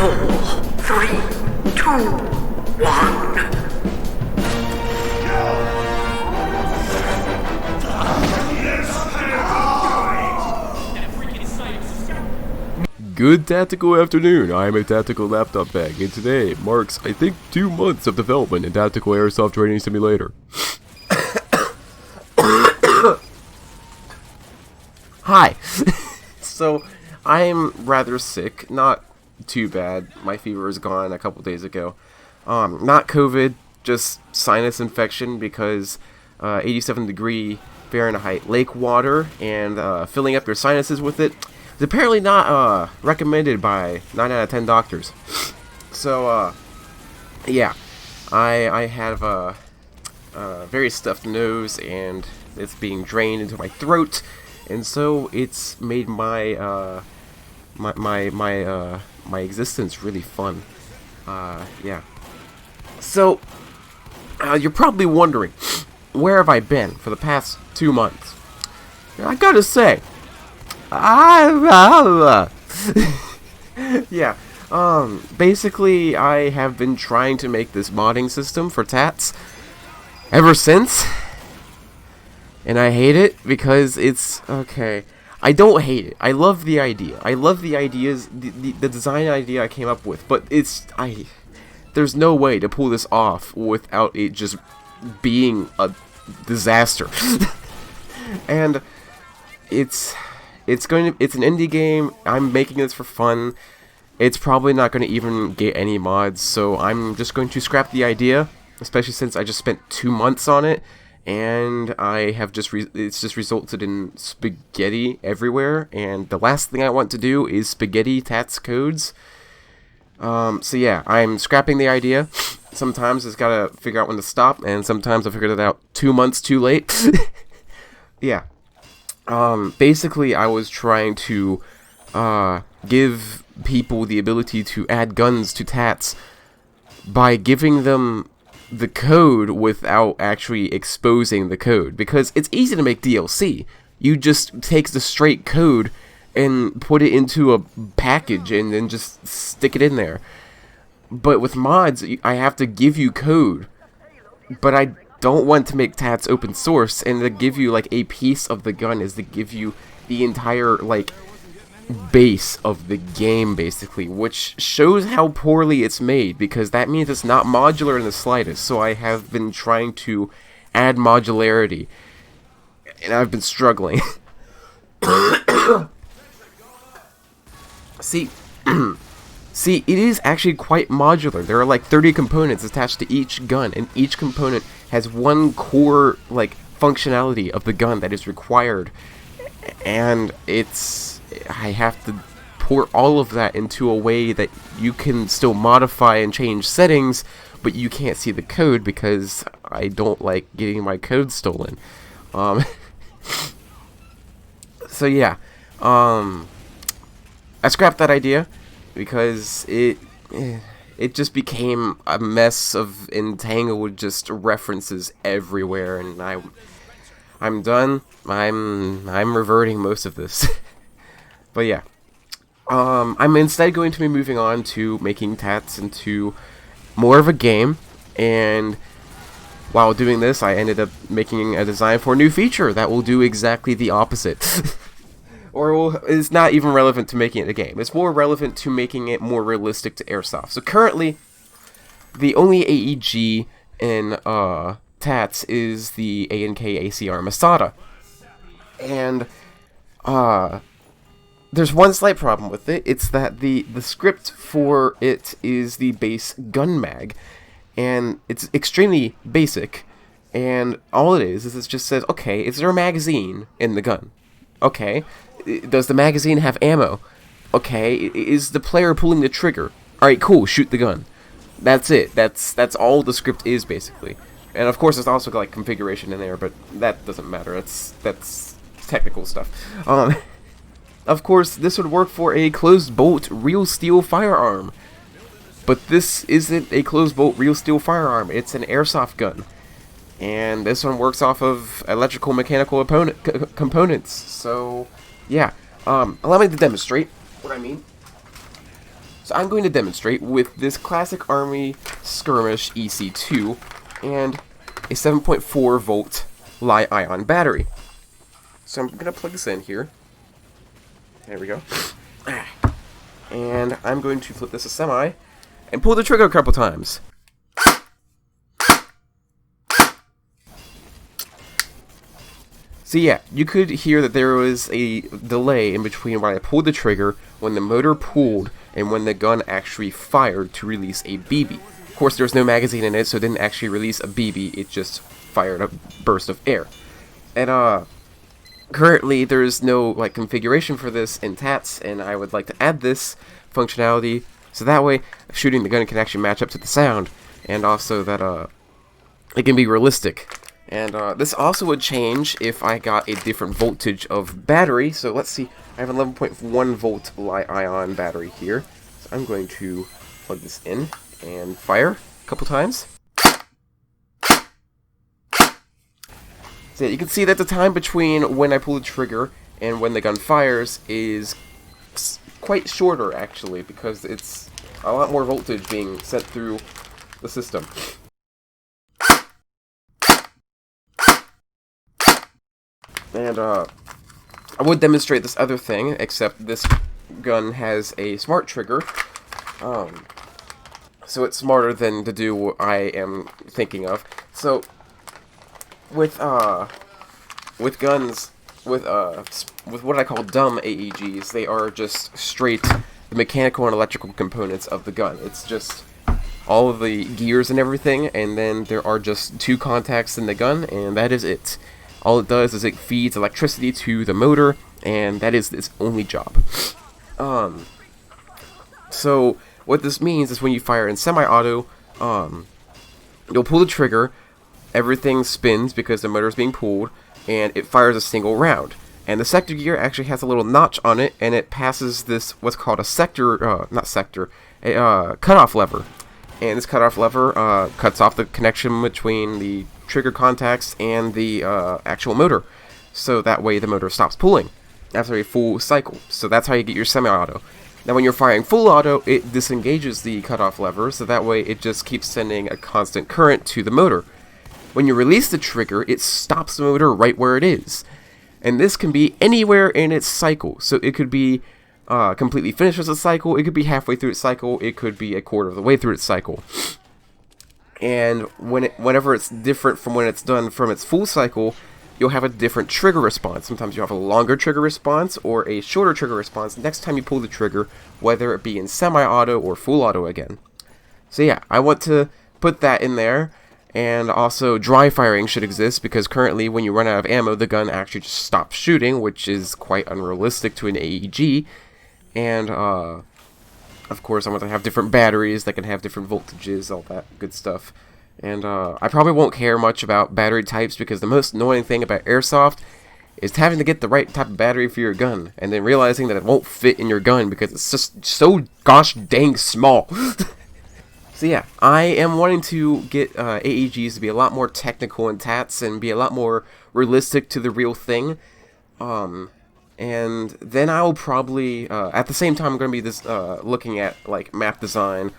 4, 3, 2, 1. Good tactical afternoon, I'm a tactical laptop bag, and today marks, I think, 2 months of development in Tactical Airsoft Training Simulator. Hi! So, I'm rather sick, not too bad, my fever is gone a couple days ago. Not COVID, just sinus infection because 87 degree Fahrenheit lake water and filling up your sinuses with it is apparently not recommended by 9 out of 10 doctors. So, yeah, I have a very stuffed nose and it's being drained into my throat, and so it's made my my existence really fun. Yeah. So, you're probably wondering, where have I been for the past 2 months? I gotta say, yeah, basically I have been trying to make this modding system for TATS ever since, and I hate it because it's, okay, I don't hate it, I love the idea, I love the ideas, the design idea I came up with, but there's no way to pull this off without it just being a disaster. And it's an indie game. I'm making this for fun. It's probably not going to even get any mods, so I'm just going to scrap the idea, especially since I just spent 2 months on it, and I have it's just resulted in spaghetti everywhere, and the last thing I want to do is spaghetti TATS codes. So yeah, I'm scrapping the idea. Sometimes it's gotta figure out when to stop, and sometimes I figured it out 2 months too late. Yeah. Basically, I was trying to give people the ability to add guns to TATS by giving them the code without actually exposing the code, because it's easy to make DLC. You just take the straight code and put it into a package and then just stick it in there. But with mods, I have to give you code, but I don't want to make TATS open source, and to give you like a piece of the gun is to give you the entire like base of the game, basically, which shows how poorly it's made, because that means it's not modular in the slightest. So I have been trying to add modularity, and I've been struggling. See, it is actually quite modular. There are like 30 components attached to each gun, and each component has one core like functionality of the gun that is required, and I have to pour all of that into a way that you can still modify and change settings, but you can't see the code because I don't like getting my code stolen. So yeah, I scrapped that idea because it just became a mess of entangled just references everywhere, and I'm done. I'm reverting most of this. But yeah, I'm instead going to be moving on to making TATS into more of a game, and while doing this, I ended up making a design for a new feature that will do exactly the opposite. Or is not even relevant to making it a game. It's more relevant to making it more realistic to Airsoft. So currently, the only AEG in TATS is the A&K ACR MASADA. And there's one slight problem with it. It's that the script for it is the base gun mag. And it's extremely basic. And all it is it just says, okay, is there a magazine in the gun? Okay. Does the magazine have ammo? Okay. Is the player pulling the trigger? Alright, cool, shoot the gun. That's it. That's all the script is, basically. And of course there's also like configuration in there, but that doesn't matter. That's technical stuff. Of course, this would work for a closed bolt real steel firearm. But this isn't a closed bolt real steel firearm. It's an airsoft gun. And this one works off of electrical mechanical components. So yeah, allow me to demonstrate what I mean. So I'm going to demonstrate with this classic Army Skirmish EC2 and a 7.4 volt Li-ion battery. So I'm going to plug this in here. There we go. And I'm going to flip this a semi and pull the trigger a couple times. So yeah, you could hear that there was a delay in between when I pulled the trigger, when the motor pulled, and when the gun actually fired to release a BB. Of course, there's no magazine in it, so it didn't actually release a BB, it just fired a burst of air. And currently there's no like configuration for this in TATS, and I would like to add this functionality so that way shooting the gun can actually match up to the sound, and also that it can be realistic. And this also would change if I got a different voltage of battery. So let's see, I have an 11.1 volt Li-ion battery here. So I'm going to plug this in and fire a couple times. So you can see that the time between when I pull the trigger and when the gun fires is quite shorter actually, because it's a lot more voltage being sent through the system. And I would demonstrate this other thing, except this gun has a smart trigger, so it's smarter than to do what I am thinking of. So with guns, with what I call dumb AEGs, they are just straight the mechanical and electrical components of the gun. It's just all of the gears and everything, and then there are just two contacts in the gun, and that is it. All it does is it feeds electricity to the motor, and that is its only job. So what this means is when you fire in semi-auto, you'll pull the trigger, everything spins because the motor is being pulled, and it fires a single round. And the sector gear actually has a little notch on it, and it passes this what's called a cutoff lever. And this cutoff lever cuts off the connection between the trigger contacts and the actual motor, so that way the motor stops pulling after a full cycle. So that's how you get your semi-auto. Now when you're firing full auto, it disengages the cutoff lever, so that way it just keeps sending a constant current to the motor. When you release the trigger, it stops the motor right where it is, and this can be anywhere in its cycle. So it could be completely finished with its cycle, it could be halfway through its cycle, it could be a quarter of the way through its cycle. And whenever it's different from when it's done from its full cycle, you'll have a different trigger response. Sometimes you'll have a longer trigger response or a shorter trigger response next time you pull the trigger, whether it be in semi-auto or full auto again. So yeah, I want to put that in there. And also dry firing should exist, because currently when you run out of ammo, the gun actually just stops shooting, which is quite unrealistic to an AEG. And of course, I want to have different batteries that can have different voltages, all that good stuff. And I probably won't care much about battery types, because the most annoying thing about Airsoft is having to get the right type of battery for your gun, and then realizing that it won't fit in your gun because it's just so gosh dang small. So yeah, I am wanting to get AEGs to be a lot more technical in TATS and be a lot more realistic to the real thing. And then I'll probably, at the same time, I'm going to be looking at like map design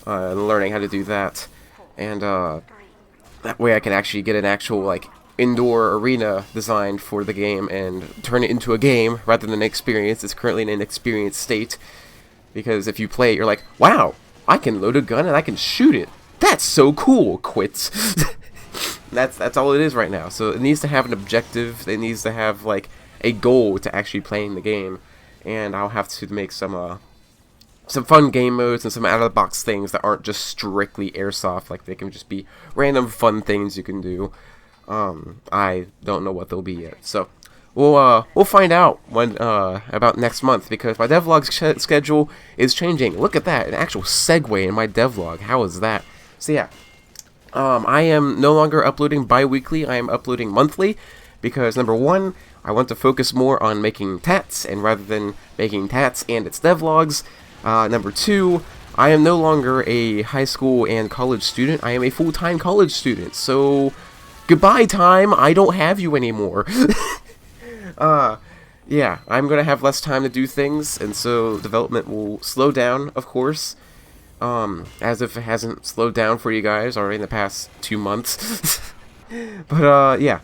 and learning how to do that. And that way I can actually get an actual like indoor arena designed for the game and turn it into a game rather than an experience. It's currently in an inexperienced state, because if you play it, you're like, wow, I can load a gun and I can shoot it. That's so cool, quits. That's all it is right now. So it needs to have an objective. It needs to have like a goal to actually playing the game. And I'll have to make some fun game modes and some out-of-the-box things that aren't just strictly Airsoft. Like they can just be random fun things you can do. I don't know what they'll be yet. So we'll find out when about next month, because my devlog schedule is changing. Look at that, an actual segue in my devlog. How is that? So yeah, I am no longer uploading bi-weekly. I am uploading monthly, because number one, I want to focus more on making TATS, and rather than making TATS and its devlogs. Number two, I am no longer a high school and college student. I am a full-time college student. So goodbye, time. I don't have you anymore. yeah, I'm gonna have less time to do things, and so development will slow down, of course. As if it hasn't slowed down for you guys already in the past 2 months. But yeah.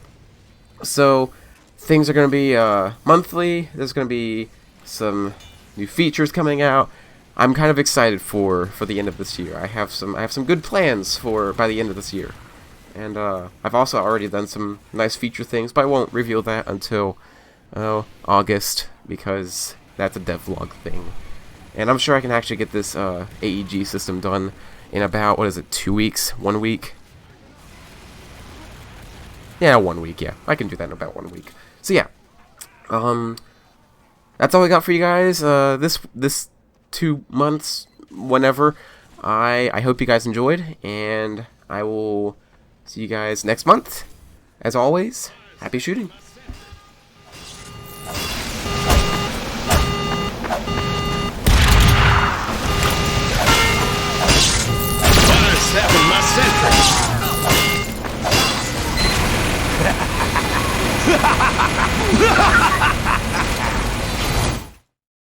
So things are gonna be monthly. There's gonna be some new features coming out. I'm kind of excited for the end of this year. I have some good plans for by the end of this year, and I've also already done some nice feature things, but I won't reveal that until August, because that's a devlog thing. And I'm sure I can actually get this AEG system done in about, what is it, 2 weeks? 1 week? Yeah, 1 week, yeah. I can do that in about 1 week. So yeah. That's all I got for you guys. This 2 months, whenever. I hope you guys enjoyed, and I will see you guys next month. As always, happy shooting. Having my centric.